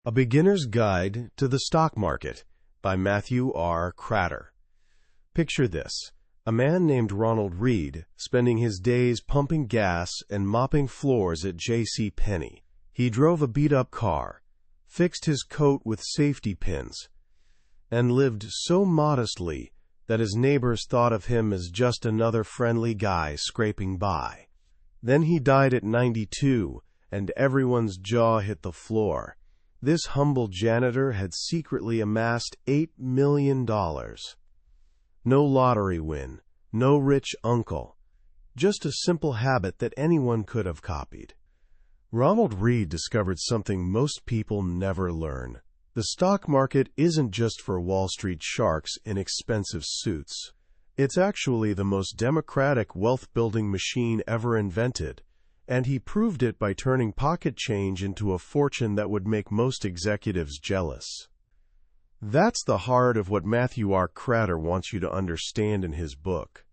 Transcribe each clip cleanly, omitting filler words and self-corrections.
A Beginner's Guide to the Stock Market by Matthew R. Kratter. Picture this: a man named Ronald Reed spending his days pumping gas and mopping floors at J.C. Penney. He drove a beat-up car, fixed his coat with safety pins, and lived so modestly that his neighbors thought of him as just another friendly guy scraping by. Then he died at 92, and everyone's jaw hit the floor. This humble janitor had secretly amassed $8 million. No lottery win, no rich uncle, just a simple habit that anyone could have copied. Ronald Reed discovered something most people never learn. The stock market isn't just for Wall Street sharks in expensive suits. It's actually the most democratic wealth-building machine ever invented, and he proved it by turning pocket change into a fortune that would make most executives jealous. That's the heart of what Matthew R. Kratter wants you to understand in his book.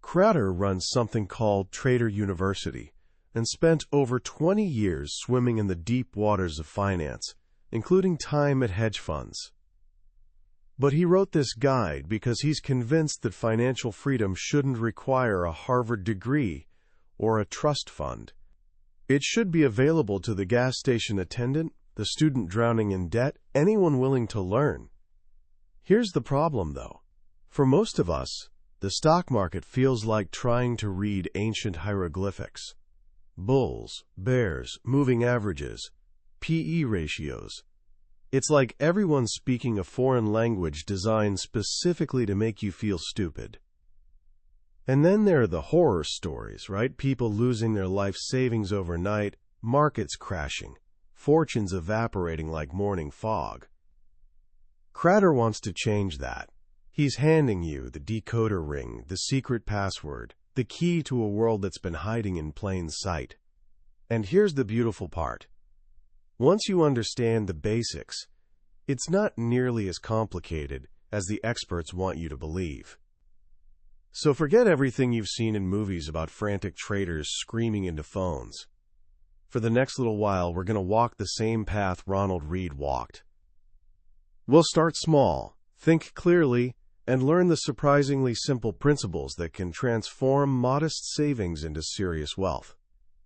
Kratter runs something called Trader University and spent over 20 years swimming in the deep waters of finance, including time at hedge funds. But he wrote this guide because he's convinced that financial freedom shouldn't require a Harvard degree or a trust fund. It should be available to the gas station attendant, the student drowning in debt, anyone willing to learn. Here's the problem, though. For most of us, the stock market feels like trying to read ancient hieroglyphics. Bulls, bears, moving averages, P/E ratios. It's like everyone's speaking a foreign language designed specifically to make you feel stupid. And then there are the horror stories, right? People losing their life savings overnight, markets crashing, fortunes evaporating like morning fog. Kratter wants to change that. He's handing you the decoder ring, the secret password, the key to a world that's been hiding in plain sight. And here's the beautiful part. Once you understand the basics, it's not nearly as complicated as the experts want you to believe. So forget everything you've seen in movies about frantic traders screaming into phones. For the next little while, we're going to walk the same path Ronald Reed walked. We'll start small, think clearly, and learn the surprisingly simple principles that can transform modest savings into serious wealth.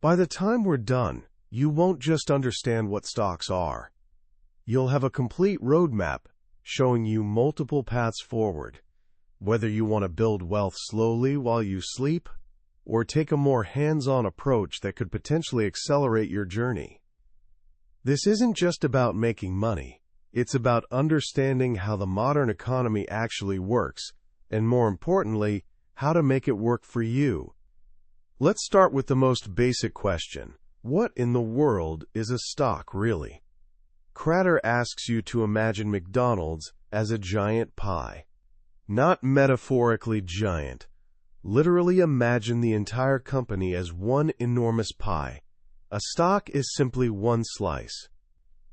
By the time we're done, you won't just understand what stocks are. You'll have a complete roadmap showing you multiple paths forward. Whether you want to build wealth slowly while you sleep, or take a more hands-on approach that could potentially accelerate your journey. This isn't just about making money. It's about understanding how the modern economy actually works, and more importantly, how to make it work for you. Let's start with the most basic question. What in the world is a stock, really? Kratter asks you to imagine McDonald's as a giant pie. Not metaphorically giant. Literally imagine the entire company as one enormous pie. A stock is simply one slice.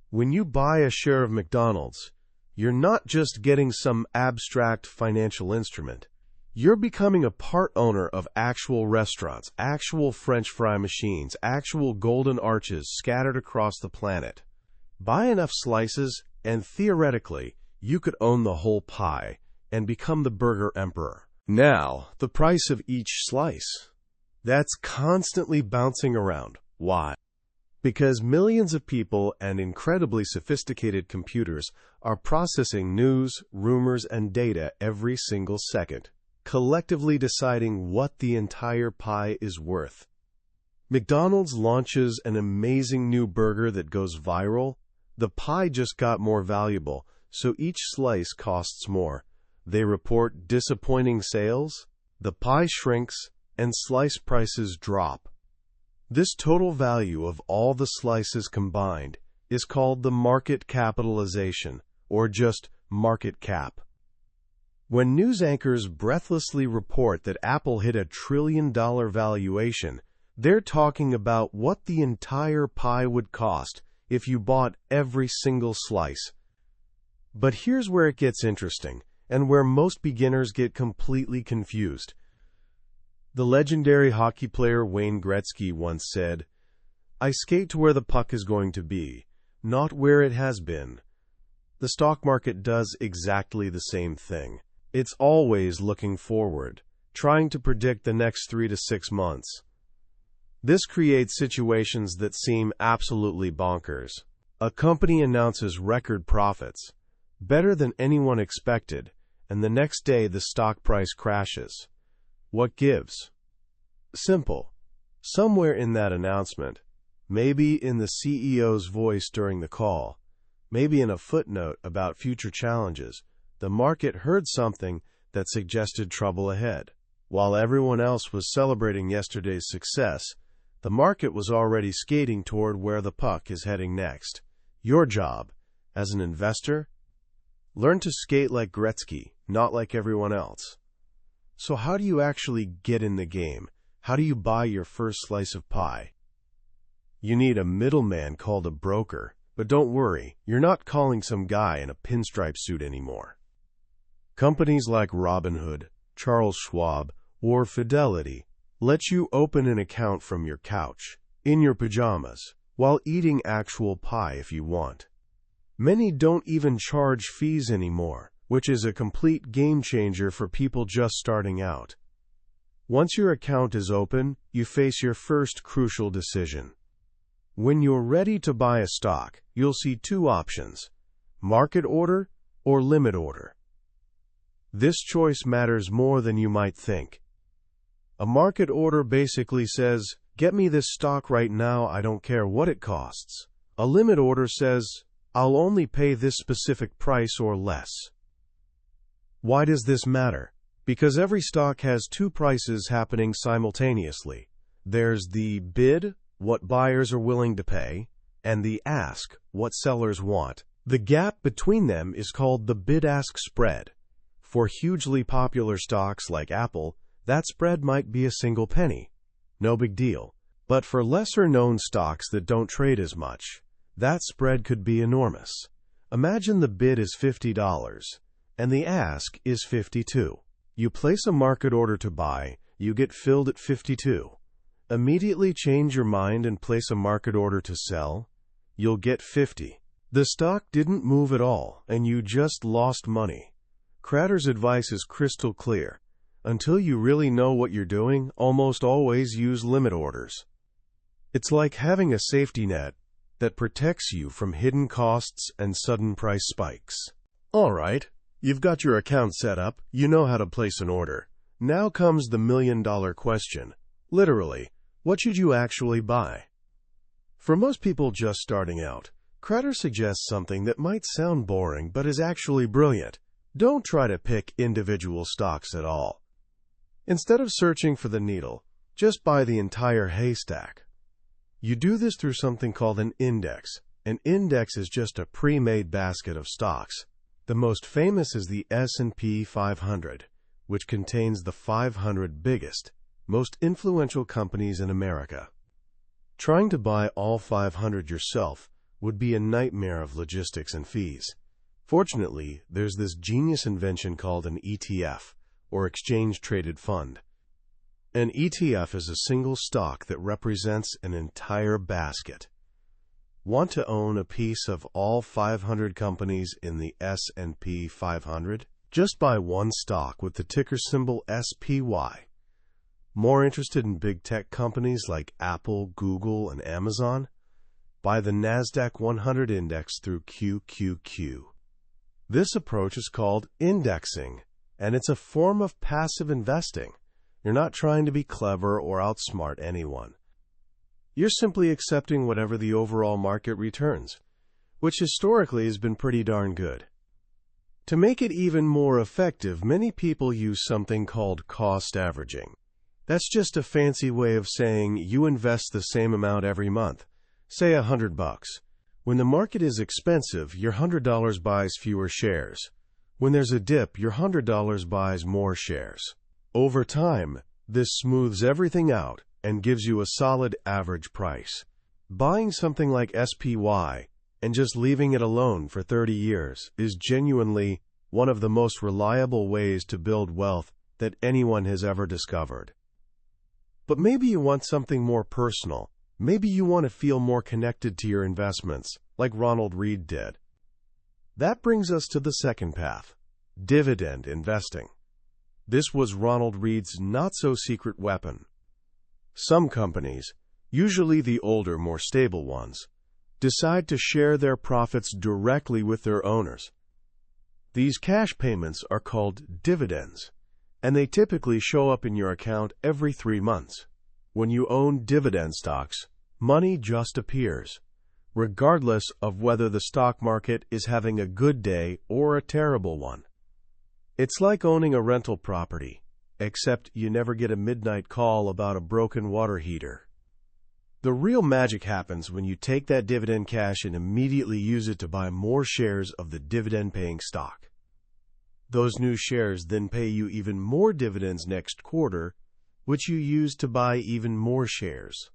When you buy a share of McDonald's, you're not just getting some abstract financial instrument. You're becoming a part owner of actual restaurants, actual French fry machines, actual golden arches scattered across the planet. Buy enough slices, and theoretically, you could own the whole pie and become the burger emperor. Now, the price of each slice. That's constantly bouncing around. Why? Because millions of people and incredibly sophisticated computers are processing news, rumors, and data every single second, collectively deciding what the entire pie is worth. McDonald's launches an amazing new burger that goes viral. The pie just got more valuable, so each slice costs more. They report disappointing sales, the pie shrinks, and slice prices drop. This total value of all the slices combined is called the market capitalization, or just market cap. When news anchors breathlessly report that Apple hit $1 trillion valuation, they're talking about what the entire pie would cost if you bought every single slice. But here's where it gets interesting, and where most beginners get completely confused. The legendary hockey player Wayne Gretzky once said, "I skate to where the puck is going to be, not where it has been. The stock market does exactly the same thing. It's always looking forward, trying to predict the next 3 to 6 months. This creates situations that seem absolutely bonkers. A company announces record profits, better than anyone expected, and the next day the stock price crashes. What gives? Simple. Somewhere in that announcement, maybe in the CEO's voice during the call, maybe in a footnote about future challenges, the market heard something that suggested trouble ahead. While everyone else was celebrating yesterday's success, the market was already skating toward where the puck is heading next. Your job, as an investor, learn to skate like Gretzky, not like everyone else. So how do you actually get in the game? How do you buy your first slice of pie? You need a middleman called a broker, but don't worry, you're not calling some guy in a pinstripe suit anymore. Companies like Robinhood, Charles Schwab, or Fidelity let you open an account from your couch, in your pajamas, while eating actual pie if you want. Many don't even charge fees anymore, which is a complete game changer for people just starting out. Once your account is open, you face your first crucial decision. When you're ready to buy a stock, you'll see two options: market order or limit order. This choice matters more than you might think. A market order basically says, get me this stock right now, I don't care what it costs. A limit order says, I'll only pay this specific price or less. Why does this matter? Because every stock has two prices happening simultaneously. There's the bid, what buyers are willing to pay, and the ask, what sellers want. The gap between them is called the bid-ask spread. For hugely popular stocks like Apple, that spread might be a single penny. No big deal. But for lesser-known stocks that don't trade as much, that spread could be enormous. Imagine the bid is $50, and the ask is $52. You place a market order to buy, you get filled at $52. Immediately change your mind and place a market order to sell, you'll get $50. The stock didn't move at all, and you just lost money. Kratter's advice is crystal clear. Until you really know what you're doing, almost always use limit orders. It's like having a safety net that protects you from hidden costs and sudden price spikes. All right, you've got your account set up, you know how to place an order. Now comes the million-dollar question. Literally, what should you actually buy? For most people just starting out, Kratter suggests something that might sound boring but is actually brilliant. Don't try to pick individual stocks at all. Instead of searching for the needle, just buy the entire haystack. You do this through something called an index. An index is just a pre-made basket of stocks. The most famous is the S&P 500, which contains the 500 biggest, most influential companies in America. Trying to buy all 500 yourself would be a nightmare of logistics and fees. Fortunately, there's this genius invention called an ETF, or exchange-traded fund. An ETF is a single stock that represents an entire basket. Want to own a piece of all 500 companies in the S&P 500? Just buy one stock with the ticker symbol SPY. More interested in big tech companies like Apple, Google, and Amazon? Buy the NASDAQ 100 index through QQQ. This approach is called indexing, and it's a form of passive investing. You're not trying to be clever or outsmart anyone. You're simply accepting whatever the overall market returns, which historically has been pretty darn good. To make it even more effective, many people use something called cost averaging. That's just a fancy way of saying you invest the same amount every month, say $100. When the market is expensive, your $100 buys fewer shares. When there's a dip, your $100 buys more shares. Over time, this smooths everything out and gives you a solid average price. Buying something like SPY and just leaving it alone for 30 years is genuinely one of the most reliable ways to build wealth that anyone has ever discovered. But maybe you want something more personal. Maybe you want to feel more connected to your investments, like Ronald Read did. That brings us to the second path, dividend investing. This was Ronald Read's not-so-secret weapon. Some companies, usually the older, more stable ones, decide to share their profits directly with their owners. These cash payments are called dividends, and they typically show up in your account every 3 months. When you own dividend stocks, money just appears, regardless of whether the stock market is having a good day or a terrible one. It's like owning a rental property, except you never get a midnight call about a broken water heater. The real magic happens when you take that dividend cash and immediately use it to buy more shares of the dividend-paying stock. Those new shares then pay you even more dividends next quarter, which you use to buy even more shares.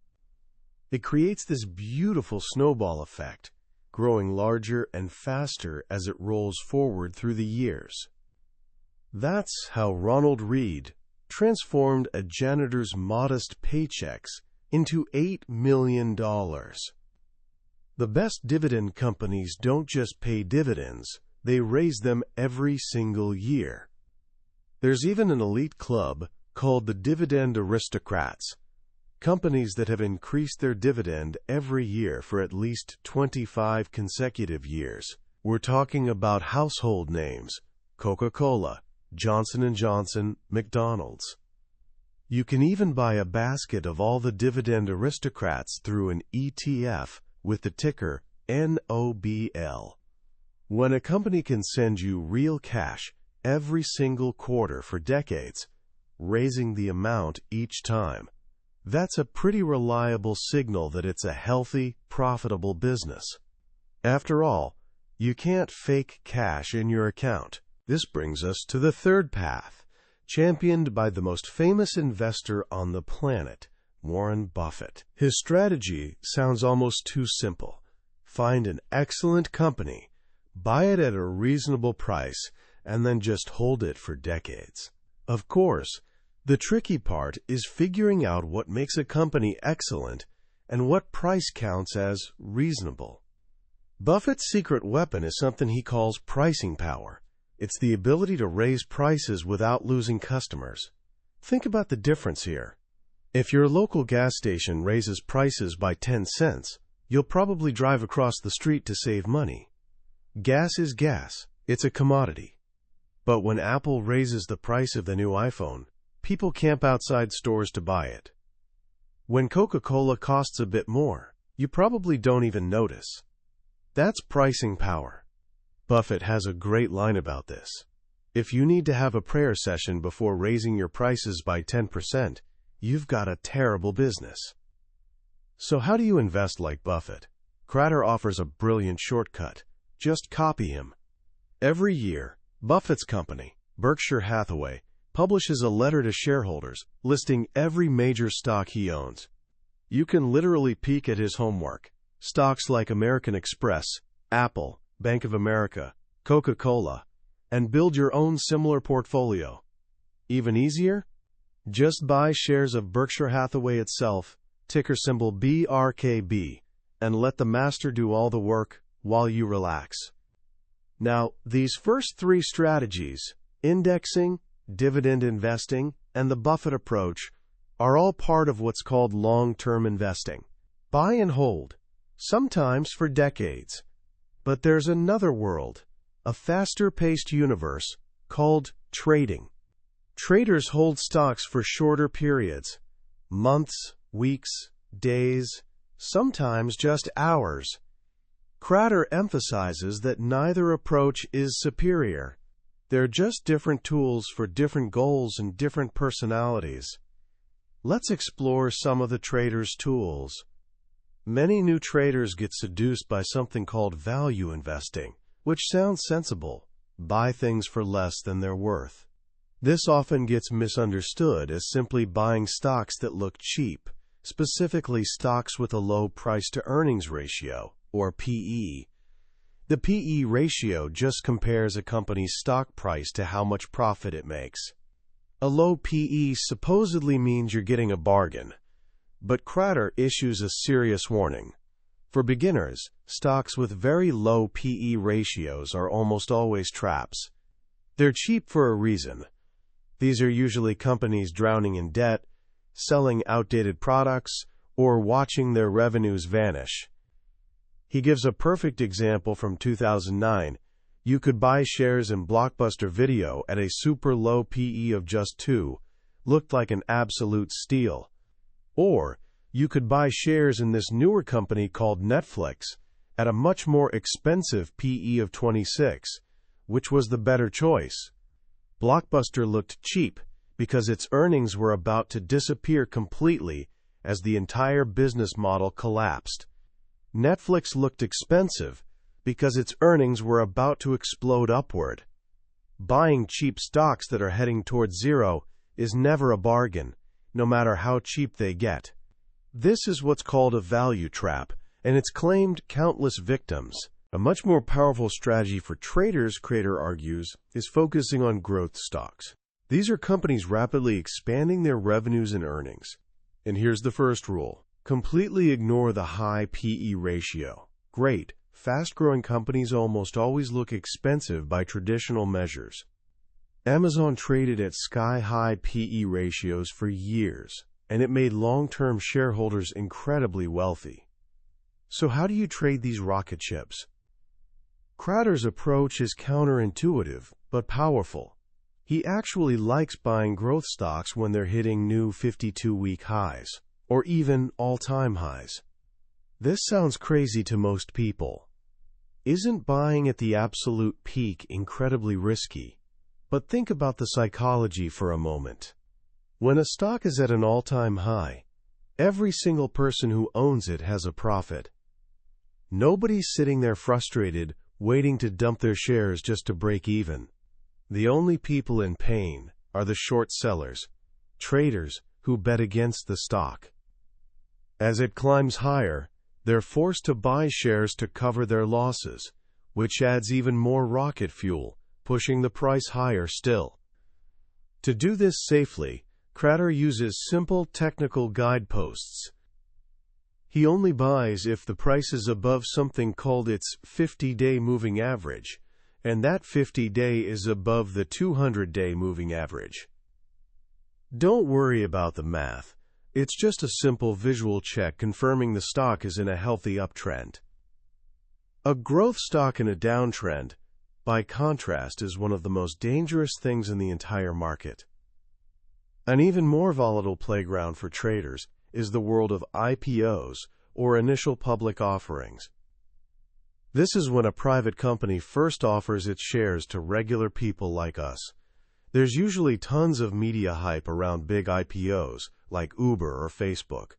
It creates this beautiful snowball effect, growing larger and faster as it rolls forward through the years. That's how Ronald Read transformed a janitor's modest paychecks into $8 million. The best dividend companies don't just pay dividends, they raise them every single year. There's even an elite club called the Dividend Aristocrats, companies that have increased their dividend every year for at least 25 consecutive years. We're talking about household names, Coca-Cola, Johnson & Johnson, McDonald's. You can even buy a basket of all the Dividend Aristocrats through an ETF with the ticker NOBL. When a company can send you real cash every single quarter for decades, raising the amount each time, that's a pretty reliable signal that it's a healthy, profitable business. After all, you can't fake cash in your account. This brings us to the third path, championed by the most famous investor on the planet, Warren Buffett. His strategy sounds almost too simple. Find an excellent company, buy it at a reasonable price, and then just hold it for decades. Of course, the tricky part is figuring out what makes a company excellent and what price counts as reasonable. Buffett's secret weapon is something he calls pricing power. It's the ability to raise prices without losing customers. Think about the difference here. If your local gas station raises prices by 10 cents, you'll probably drive across the street to save money. Gas is gas. It's a commodity. But when Apple raises the price of the new iPhone, people camp outside stores to buy it. When Coca-Cola costs a bit more, you probably don't even notice. That's pricing power. Buffett has a great line about this. If you need to have a prayer session before raising your prices by 10%, you've got a terrible business. So how do you invest like Buffett? Kratter offers a brilliant shortcut. Just copy him. Every year, Buffett's company, Berkshire Hathaway, publishes a letter to shareholders listing every major stock he owns. You can literally peek at his homework. Stocks like American Express, Apple, Bank of America, Coca-Cola, and build your own similar portfolio. Even easier? Just buy shares of Berkshire Hathaway itself, ticker symbol BRKB, and let the master do all the work while you relax. Now, these first 3 strategies, indexing, dividend investing, and the Buffett approach, are all part of what's called long-term investing. Buy and hold, sometimes for decades. But there's another world, a faster-paced universe called trading. Traders hold stocks for shorter periods, months, weeks, days, sometimes just hours. Kratter emphasizes that neither approach is superior. They're just different tools for different goals and different personalities. Let's explore some of the traders' tools. Many new traders get seduced by something called value investing, which sounds sensible. Buy things for less than they're worth. This often gets misunderstood as simply buying stocks that look cheap, specifically stocks with a low price-to-earnings ratio, or PE. The PE ratio just compares a company's stock price to how much profit it makes. A low PE supposedly means you're getting a bargain. But Kratter issues a serious warning. For beginners, stocks with very low P/E ratios are almost always traps. They're cheap for a reason. These are usually companies drowning in debt, selling outdated products, or watching their revenues vanish. He gives a perfect example from 2009. You could buy shares in Blockbuster Video at a super low P/E of just 2, looked like an absolute steal. Or, you could buy shares in this newer company called Netflix at a much more expensive P/E of 26, which was the better choice. Blockbuster looked cheap because its earnings were about to disappear completely as the entire business model collapsed. Netflix looked expensive because its earnings were about to explode upward. Buying cheap stocks that are heading towards zero is never a bargain, no matter how cheap they get. This is what's called a value trap, and it's claimed countless victims. A much more powerful strategy for traders, Kratter argues, is focusing on growth stocks. These are companies rapidly expanding their revenues and earnings. And here's the first rule. Completely ignore the high P/E ratio. Great, fast-growing companies almost always look expensive by traditional measures. Amazon traded at sky-high P/E ratios for years, and it made long-term shareholders incredibly wealthy. So how do you trade these rocket ships? Kratter's approach is counterintuitive, but powerful. He actually likes buying growth stocks when they're hitting new 52-week highs, or even all-time highs. This sounds crazy to most people. Isn't buying at the absolute peak incredibly risky? But think about the psychology for a moment. When a stock is at an all-time high, every single person who owns it has a profit. Nobody's sitting there frustrated, waiting to dump their shares just to break even. The only people in pain are the short sellers, traders who bet against the stock. As it climbs higher, they're forced to buy shares to cover their losses, which adds even more rocket fuel, pushing the price higher still. To do this safely, Kratter uses simple technical guideposts. He only buys if the price is above something called its 50-day moving average, and that 50-day is above the 200-day moving average. Don't worry about the math. It's just a simple visual check confirming the stock is in a healthy uptrend. A growth stock in a downtrend, by contrast, is one of the most dangerous things in the entire market. An even more volatile playground for traders is the world of IPOs, or initial public offerings. This is when a private company first offers its shares to regular people like us. There's usually tons of media hype around big IPOs, like Uber or Facebook.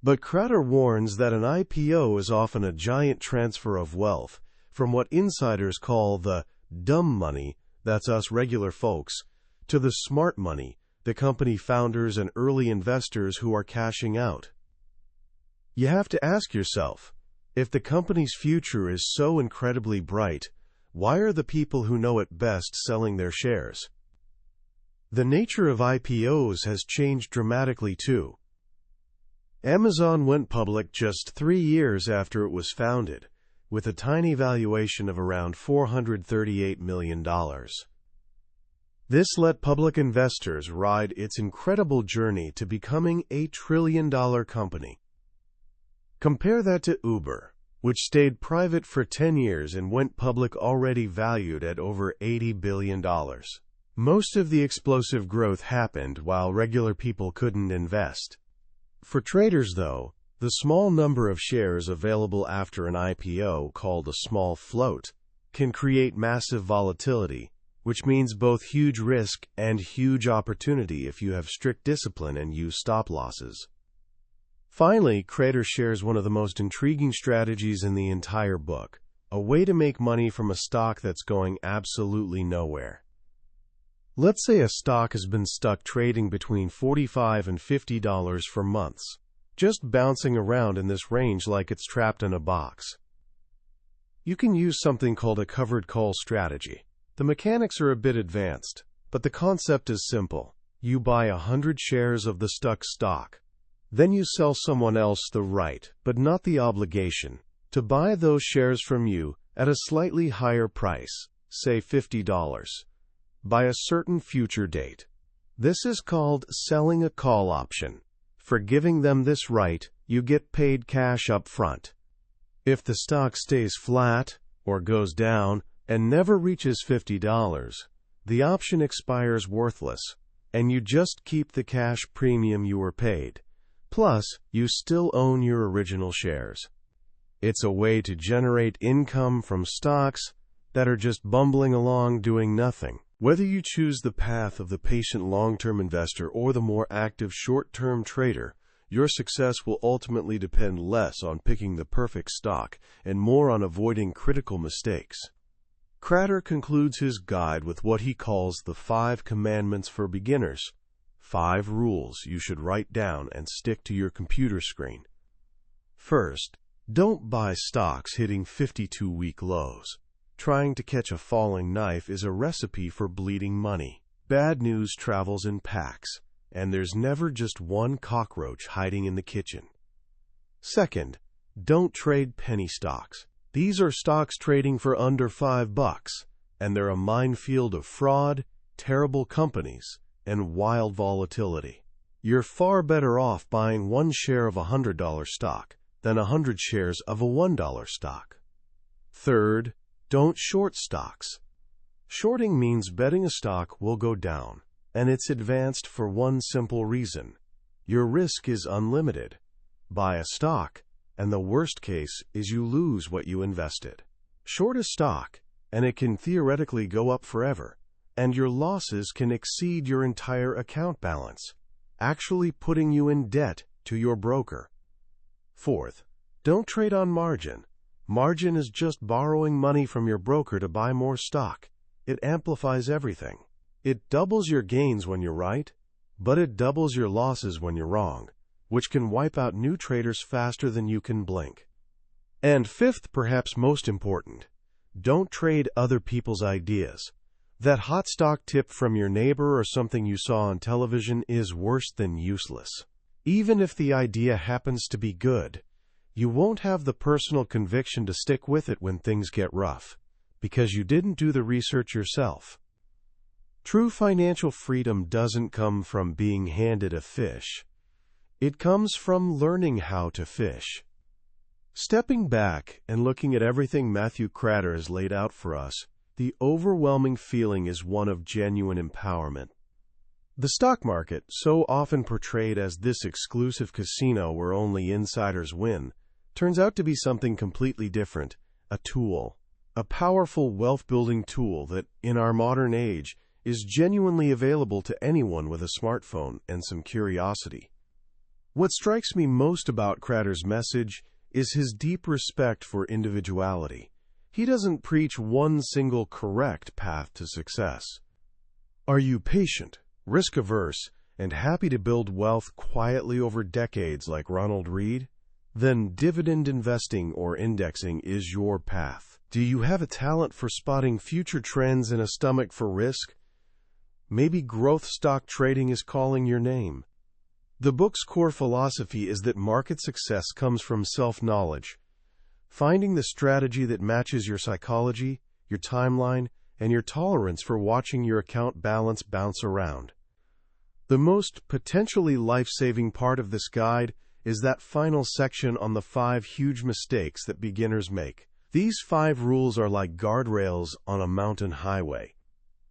But Kratter warns that an IPO is often a giant transfer of wealth from what insiders call the dumb money, that's us regular folks, to the smart money, the company founders and early investors who are cashing out. You have to ask yourself, if the company's future is so incredibly bright, why are the people who know it best selling their shares? The nature of IPOs has changed dramatically too. Amazon went public just 3 years after it was founded, with a tiny valuation of around $438 million. This let public investors ride its incredible journey to becoming a trillion-dollar company. Compare that to Uber, which stayed private for 10 years and went public already valued at over $80 billion. Most of the explosive growth happened while regular people couldn't invest. For traders, though, the small number of shares available after an IPO, called a small float, can create massive volatility, which means both huge risk and huge opportunity if you have strict discipline and use stop losses. Finally, Kratter shares one of the most intriguing strategies in the entire book, a way to make money from a stock that's going absolutely nowhere. Let's say a stock has been stuck trading between $45 and $50 for months, just bouncing around in this range like it's trapped in a box. You can use something called a covered call strategy. The mechanics are a bit advanced, but the concept is simple. You buy 100 shares of the stuck stock. Then you sell someone else the right, but not the obligation, to buy those shares from you at a slightly higher price, say $50, by a certain future date. This is called selling a call option. For giving them this right, you get paid cash up front. If the stock stays flat or goes down and never reaches $50, the option expires worthless, and you just keep the cash premium you were paid. Plus, you still own your original shares. It's a way to generate income from stocks that are just bumbling along doing nothing. Whether you choose the path of the patient long-term investor or the more active short-term trader, your success will ultimately depend less on picking the perfect stock and more on avoiding critical mistakes. Kratter concludes his guide with what he calls the 5 commandments for beginners, 5 rules you should write down and stick to your computer screen. First, don't buy stocks hitting 52-week lows. Trying to catch a falling knife is a recipe for bleeding money. Bad news travels in packs, and there's never just one cockroach hiding in the kitchen. Second, don't trade penny stocks. These are stocks trading for under $5, and they're a minefield of fraud, terrible companies, and wild volatility. You're far better off buying 1 share of a $100 stock than 100 shares of a $1 stock. Third, don't short stocks. Shorting means betting a stock will go down, and it's advanced for one simple reason. Your risk is unlimited. Buy a stock, and the worst case is you lose what you invested. Short a stock, and it can theoretically go up forever, and your losses can exceed your entire account balance, actually putting you in debt to your broker. Fourth, don't trade on margin. Margin is just borrowing money from your broker to buy more stock. It amplifies everything. It doubles your gains when you're right, but it doubles your losses when you're wrong, which can wipe out new traders faster than you can blink. And fifth, perhaps most important, don't trade other people's ideas. That hot stock tip from your neighbor or something you saw on television is worse than useless. Even if the idea happens to be good, you won't have the personal conviction to stick with it when things get rough, because you didn't do the research yourself. True financial freedom doesn't come from being handed a fish. It comes from learning how to fish. Stepping back and looking at everything Matthew Kratter has laid out for us, the overwhelming feeling is one of genuine empowerment. The stock market, so often portrayed as this exclusive casino where only insiders win, turns out to be something completely different, a tool, a powerful wealth-building tool that, in our modern age, is genuinely available to anyone with a smartphone and some curiosity. What strikes me most about Kratter's message is his deep respect for individuality. He doesn't preach one single correct path to success. Are you patient, risk-averse, and happy to build wealth quietly over decades like Ronald Reed? Then dividend investing or indexing is your path. Do you have a talent for spotting future trends and a stomach for risk? Maybe growth stock trading is calling your name. The book's core philosophy is that market success comes from self-knowledge, finding the strategy that matches your psychology, your timeline, and your tolerance for watching your account balance bounce around. The most potentially life-saving part of this guide is that final section on the 5 huge mistakes that beginners make. These 5 rules are like guardrails on a mountain highway.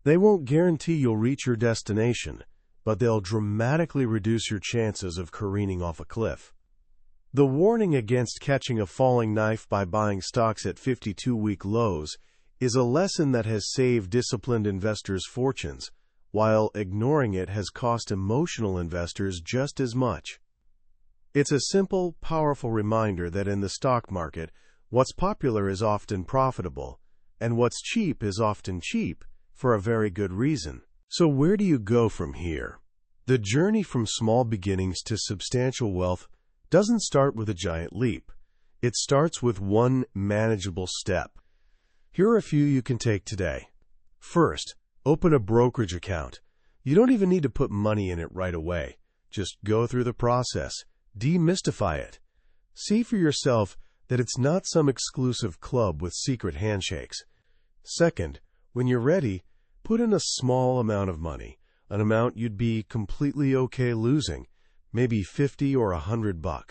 They won't guarantee you'll reach your destination, but they'll dramatically reduce your chances of careening off a cliff. The warning against catching a falling knife by buying stocks at 52-week lows is a lesson that has saved disciplined investors fortunes, while ignoring it has cost emotional investors just as much. It's a simple, powerful reminder that in the stock market, what's popular is often profitable, and what's cheap is often cheap, for a very good reason. So where do you go from here? The journey from small beginnings to substantial wealth doesn't start with a giant leap. It starts with one manageable step. Here are a few you can take today. First, open a brokerage account. You don't even need to put money in it right away. Just go through the process. Demystify it. See for yourself that it's not some exclusive club with secret handshakes. Second, when you're ready, put in a small amount of money, an amount you'd be completely okay losing, maybe 50 or $100.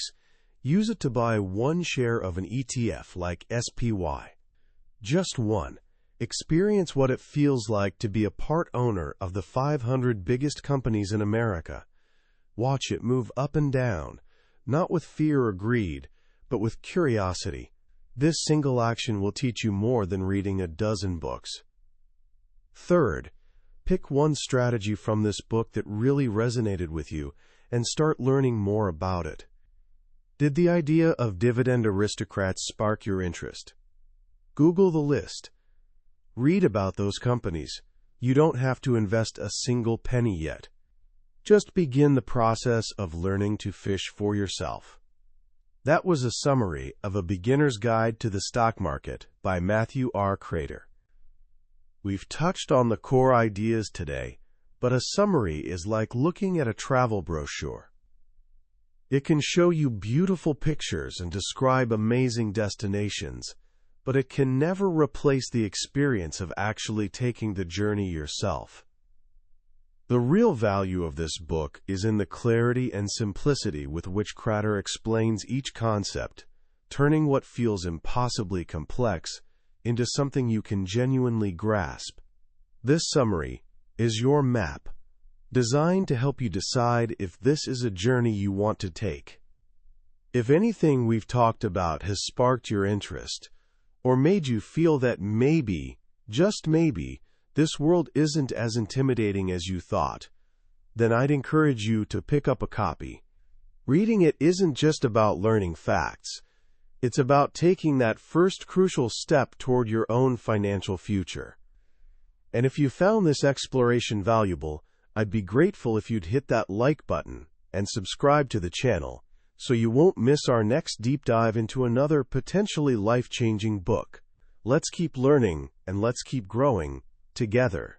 Use it to buy one share of an ETF like SPY. Just one. Experience what it feels like to be a part owner of the 500 biggest companies in America. Watch it move up and down, not with fear or greed, but with curiosity. This single action will teach you more than reading a dozen books. Third, pick one strategy from this book that really resonated with you and start learning more about it. Did the idea of dividend aristocrats spark your interest? Google the list. Read about those companies. You don't have to invest a single penny yet. Just begin the process of learning to fish for yourself. That was a summary of A Beginner's Guide to the Stock Market by Matthew R. Kratter. We've touched on the core ideas today, but a summary is like looking at a travel brochure. It can show you beautiful pictures and describe amazing destinations, but it can never replace the experience of actually taking the journey yourself. The real value of this book is in the clarity and simplicity with which Kratter explains each concept, turning what feels impossibly complex into something you can genuinely grasp. This summary is your map, designed to help you decide if this is a journey you want to take. If anything we've talked about has sparked your interest, or made you feel that maybe, just maybe, this world isn't as intimidating as you thought, then I'd encourage you to pick up a copy. Reading it isn't just about learning facts. It's about taking that first crucial step toward your own financial future. And if you found this exploration valuable, I'd be grateful if you'd hit that like button and subscribe to the channel, so you won't miss our next deep dive into another potentially life-changing book. Let's keep learning and let's keep growing together.